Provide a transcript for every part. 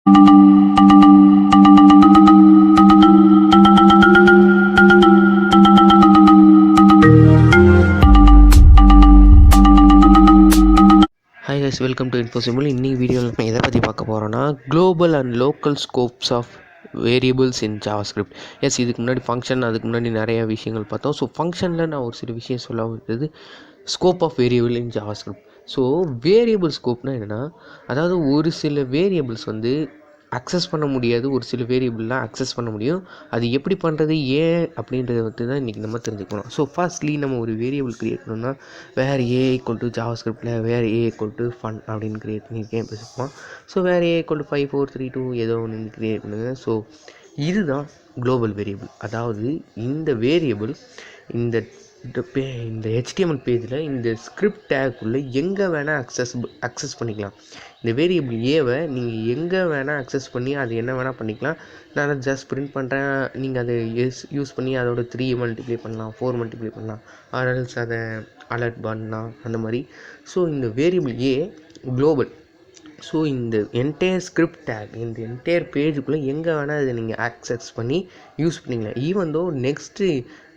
Hi guys, welcome to InfoSimple. இன்னைக்கு வீடியோவில் நம்ம எதை பற்றி பார்க்க போகிறோன்னா global and local scopes of variables in JavaScript. Yes, இதுக்கு முன்னாடி ஃபங்க்ஷன், அதுக்கு முன்னாடி நிறைய விஷயங்கள் பார்த்தோம். ஸோ ஃபங்க்ஷனில் நான் ஒரு சில விஷயம் சொல்ல வந்தது scope of variable in JavaScript. So variable ஸ்கோப்னால் என்னென்னா, அதாவது ஒரு சில வேரியபிள்ஸ் வந்து அக்சஸ் பண்ண முடியாது, ஒரு சில வேரியபிள்லாம் அக்சஸ் பண்ண முடியும். அது எப்படி பண்ணுறது, ஏன் அப்படின்றத வந்து தான் இன்றைக்கி நம்ம தெரிஞ்சுக்கணும். ஸோ ஃபர்ஸ்ட்லி நம்ம ஒரு வேரியபிள் க்ரியேட் பண்ணோம்னா வேர் ஏ ஈக்குவல் டு ஜாவாஸ்கிரிப்டில் var a equal to fun அப்படின்னு க்ரியேட் பண்ணியிருக்கேன் பேசுவோம். So var a equal to 5 4 3 2 ஏதோ ஒன்று க்ரியேட் பண்ணுங்கள். ஸோ இதுதான் குளோபல் வேரியபிள். அதாவது இந்த வேரியபிள் இந்த HTML பேஜில் இந்த ஸ்கிரிப்ட் டேக்குள்ளே எங்கே வேணால் அக்சஸ் பண்ணிக்கலாம். இந்த வேரியபிள் ஏவை நீங்கள் எங்கே வேணால் அக்சஸ் பண்ணி அது என்ன வேணால் பண்ணிக்கலாம். நான் ஜஸ்ட் பிரிண்ட் பண்ணுறேன், நீங்கள் அதை யூஸ் பண்ணி அதோட 3 மல்டிப்ளை பண்ணலாம், 4 மல்டிப்ளை பண்ணலாம், ஆர்எல்ஸ் அதை அலர்ட் பண்ணலாம், அந்த மாதிரி. ஸோ இந்த வேரியபிள் ஏ குளோபல். ஸோ இந்த என்டையர் ஸ்கிரிப்ட் டேக், இந்த என்டையர் பேஜுக்குள்ளே எங்கே வேணால் அதை நீங்கள் ஆக்சஸ் பண்ணி யூஸ் பண்ணிக்கலாம். ஈவன் தோ நெக்ஸ்ட்டு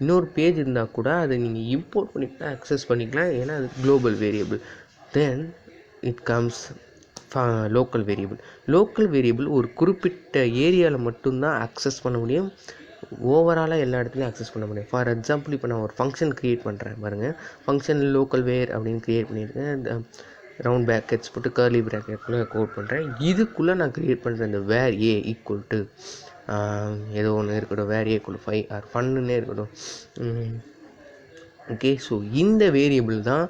இன்னொரு பேஜ் இருந்தால் கூட அதை நீங்கள் இம்போர்ட் பண்ணிக்கலாம், ஆக்சஸ் பண்ணிக்கலாம். ஏன்னா அது global variable. Then it comes local variable. Local variable ஒரு குறிப்பிட்ட ஏரியாவில் மட்டும்தான் அக்சஸ் பண்ண முடியும், ஓவராலாக எல்லா இடத்துலையும் அக்சஸ் பண்ண முடியும். ஃபார் எக்ஸாம்பிள், இப்போ நான் ஒரு ஃபங்க்ஷன் க்ரியேட் பண்ணுறேன் பாருங்கள். ஃபங்க்ஷன் லோக்கல் வேர் அப்படின்னு க்ரியேட் பண்ணியிருக்கேன். ரவுண்ட் பேக்கெட்ஸ் போட்டு கர்லி ப்ராக்கெட்குள்ளே கோட் பண்ணுறேன். இதுக்குள்ளே நான் க்ரியேட் பண்ணுறேன் இந்த வேர் ஏ ஈக்குவல் டு ஏதோ ஒன்று இருக்கட்டும், வேர் ஏ ஈக்குவல் 5 ஆர் ஃபன்னுன்னே இருக்கட்டும். ஓகே, ஸோ இந்த வேரியபிள் தான்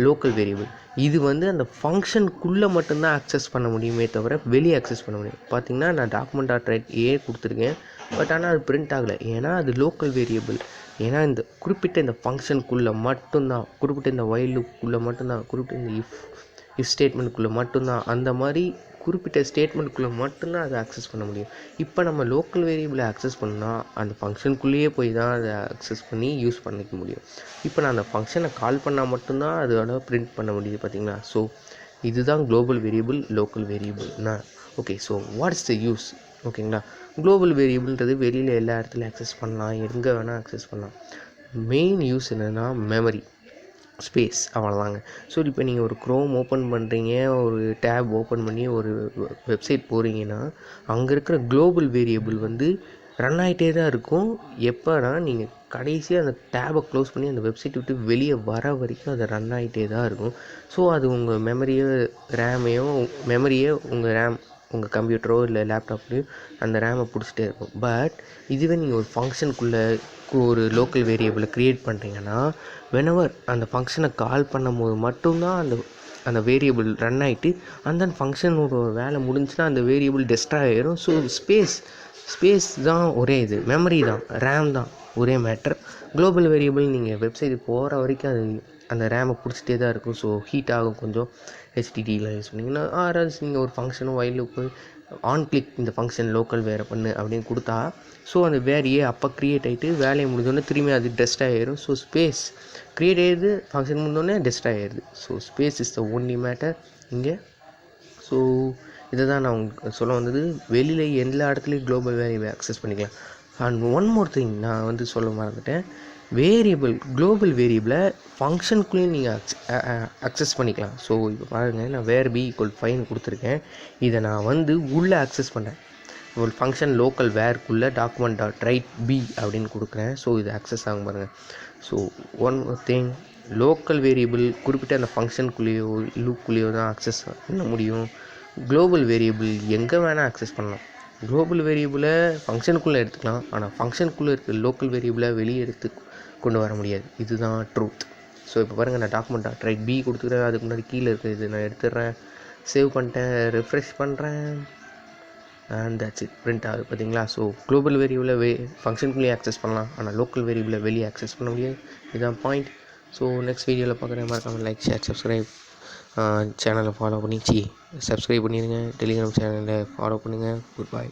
லோக்கல் வேரியபிள். இது வந்து அந்த ஃபங்க்ஷனுக்குள்ளே மட்டும்தான் அக்சஸ் பண்ண முடியுமே தவிர வெளியே அக்சஸ் பண்ண முடியும். பார்த்திங்கன்னா நான் டாக்குமெண்ட்.ரைட் ஏ கொடுத்துருக்கேன், பட் ஆனால் அது பிரிண்ட் ஆகலை. ஏன்னா அது லோக்கல் வேரியபிள். ஏன்னா இந்த குறிப்பிட்ட இந்த ஃபங்க்ஷனுக்குள்ளே மட்டும்தான், குறிப்பிட்ட இந்த வைல் லூப்புக்குள்ளே மட்டும்தான், குறிப்பிட்ட இந்த இஃப் ஸ்டேட்மெண்ட்டுக்குள்ளே மட்டும்தான், அந்த மாதிரி குறிப்பிட்ட ஸ்டேட்மெண்ட்டுக்குள்ளே மட்டும்தான் அதை அக்சஸ் பண்ண முடியும். இப்போ நம்ம லோக்கல் வேரியபிளை அக்சஸ் பண்ணால் அந்த ஃபங்க்ஷனுக்குள்ளேயே போய் தான் அதை அக்சஸ் பண்ணி யூஸ் பண்ணிக்க முடியும். இப்போ நான் அந்த ஃபங்க்ஷனை கால் பண்ணால் மட்டும்தான் அதோட பிரிண்ட் பண்ண முடியுது, பார்த்தீங்களா? ஸோ இதுதான் குளோபல் வேரியபிள், லோக்கல் வேரியபிள்னா. Okay, so what is the use? ஓகேங்களா, குளோபல் வேரியபிள்ன்றது வெளியில் எல்லா இடத்துலையும் அக்சஸ் பண்ணலாம், எங்கே வேணால் அக்சஸ் பண்ணலாம். மெயின் யூஸ் என்னென்னா மெமரி, ஸ்பேஸ், அவ்வளோதாங்க. ஸோ இப்போ நீங்கள் ஒரு க்ரோம் ஓப்பன் பண்ணுறீங்க, ஒரு டேப் ஓப்பன் பண்ணி ஒரு வெப்சைட் போகிறீங்கன்னா அங்கே இருக்கிற குளோபல் வேரியபிள் வந்து ரன் ஆகிட்டே தான் இருக்கும். எப்போனா நீங்கள் கடைசியாக அந்த டேபை க்ளோஸ் பண்ணி அந்த வெப்சைட் விட்டு வெளியே வர வரைக்கும் அது ரன் ஆகிட்டே தான் இருக்கும். ஸோ அது உங்கள் மெமரியை உங்கள் கம்ப்யூட்டரோ இல்லை லேப்டாப்லேயோ அந்த ரேமை பிடிச்சிட்டே இருக்கும். பட் இதுவே நீங்கள் ஒரு ஃபங்க்ஷனுக்குள்ளே ஒரு லோக்கல் வேரியபிளை க்ரியேட் பண்ணுறீங்கன்னா, வெனவர் அந்த ஃபங்க்ஷனை கால் பண்ணும் போது மட்டும்தான் அந்த வேரியபிள் ரன் ஆகிட்டு அந்த ஃபங்க்ஷனோட வேலை முடிஞ்சுன்னா அந்த வேரியபிள் டெஸ்ட்ராய் ஆகிடும். ஸோ ஸ்பேஸ் தான் ஒரே இது, மெமரி தான், ரேம் தான் ஒரே மேட்டர். குளோபல் வேரியபிள் நீங்கள் வெப்சைட் போகிற வரைக்கும் அது அந்த ரேமை பிடிச்சிட்டே தான் இருக்கும். ஸோ ஹீட் ஆகும் கொஞ்சம். HTTPலாம் யூஸ் பண்ணிங்கன்னா, ஆர்எல்ஸ் நீங்கள் ஒரு ஃபங்க்ஷனும் வைலுக்கு ஆன் கிளிக் இந்த ஃபங்க்ஷன் லோக்கல் வேறு பண்ணு அப்படின்னு கொடுத்தா, ஸோ அந்த வேறையே அப்போ க்ரியேட் ஆகிட்டு வேலையை முடிஞ்சோடனே திரும்பி அது டெஸ்ட் ஆகிடும். ஸோ ஸ்பேஸ் க்ரியேட் ஆகிடுது, ஃபங்க்ஷன் முடிஞ்சோடனே டெஸ்ட் ஆகிடுது. So space is the only matter இங்கே. ஸோ இதை தான் நான் உங்களுக்கு சொல்ல வந்தது. வெளியில் எல்லா இடத்துலையும் குளோபல் வேரியபிள் அக்சஸ் பண்ணிக்கலாம். அண்ட் ஒன் மோர் திங் நான் வந்து சொல்ல மறந்துட்டேன். குளோபல் வேரியபிளை ஃபங்க்ஷனுக்குள்ளேயும் நீங்கள் அக்சஸ் பண்ணிக்கலாம். ஸோ இப்போ பாருங்கள், நான் வேர் பி ஈக்குவல் 5 கொடுத்துருக்கேன். இதை நான் வந்து உள்ளே அக்சஸ் பண்ணுறேன். ஒரு ஃபங்க்ஷன் லோக்கல் வேர்க்குள்ளே டாக்குமெண்ட்.ரைட் பி அப்படின்னு கொடுக்குறேன். ஸோ இது அக்சஸ் ஆகும் பாருங்கள். So one thing, local variable குறிப்பிட்ட அந்த ஃபங்க்ஷனுக்குள்ளேயோ லூப்புக்குள்ளேயோ தான் அக்சஸ் பண்ண முடியும். குளோபல் வேரியபிள் எங்கே வேணால் அக்சஸ் பண்ணலாம். குளோபல் வேரியபிளை ஃபங்க்ஷனுக்குள்ளே எடுத்துக்கலாம், ஆனால் ஃபங்க்ஷனுக்குள்ளே இருக்க லோக்கல் வேரியபிளை வெளியே கொண்டு வர முடியாது. இதுதான் ட்ரூத். ஸோ இப்போ பாருங்கள், நான் டாக்குமெண்ட்.ரைட் பி கொடுத்துக்கிறேன். அதுக்கு முன்னாடி கீழே இருக்குது, இது நான் எடுத்துடுறேன், சேவ் பண்ணிட்டேன், ரெஃப்ரெஷ் பண்ணுறேன், அண்ட் தட்ஸ் இட், பிரிண்ட் ஆகுது, பார்த்தீங்களா? ஸோ குளோபல் வேரியபிளை ஃபங்க்ஷனுக்குள்ளேயே ஆக்சஸ் பண்ணலாம், ஆனால் லோக்கல் வேரியபிளை வெளியே ஆக்சஸ் பண்ண முடியாது. இதுதான் பாயிண்ட். ஸோ நெக்ஸ்ட் வீடியோவில் பார்க்குறேன். மறக்காமல் லைக், ஷேர், சப்ஸ்கிரைப், சேனலை ஃபாலோ பண்ணி சப்ஸ்கிரைப் பண்ணிடுங்க. டெலிகிராம் சேனலை ஃபாலோ பண்ணுங்கள். Good bye.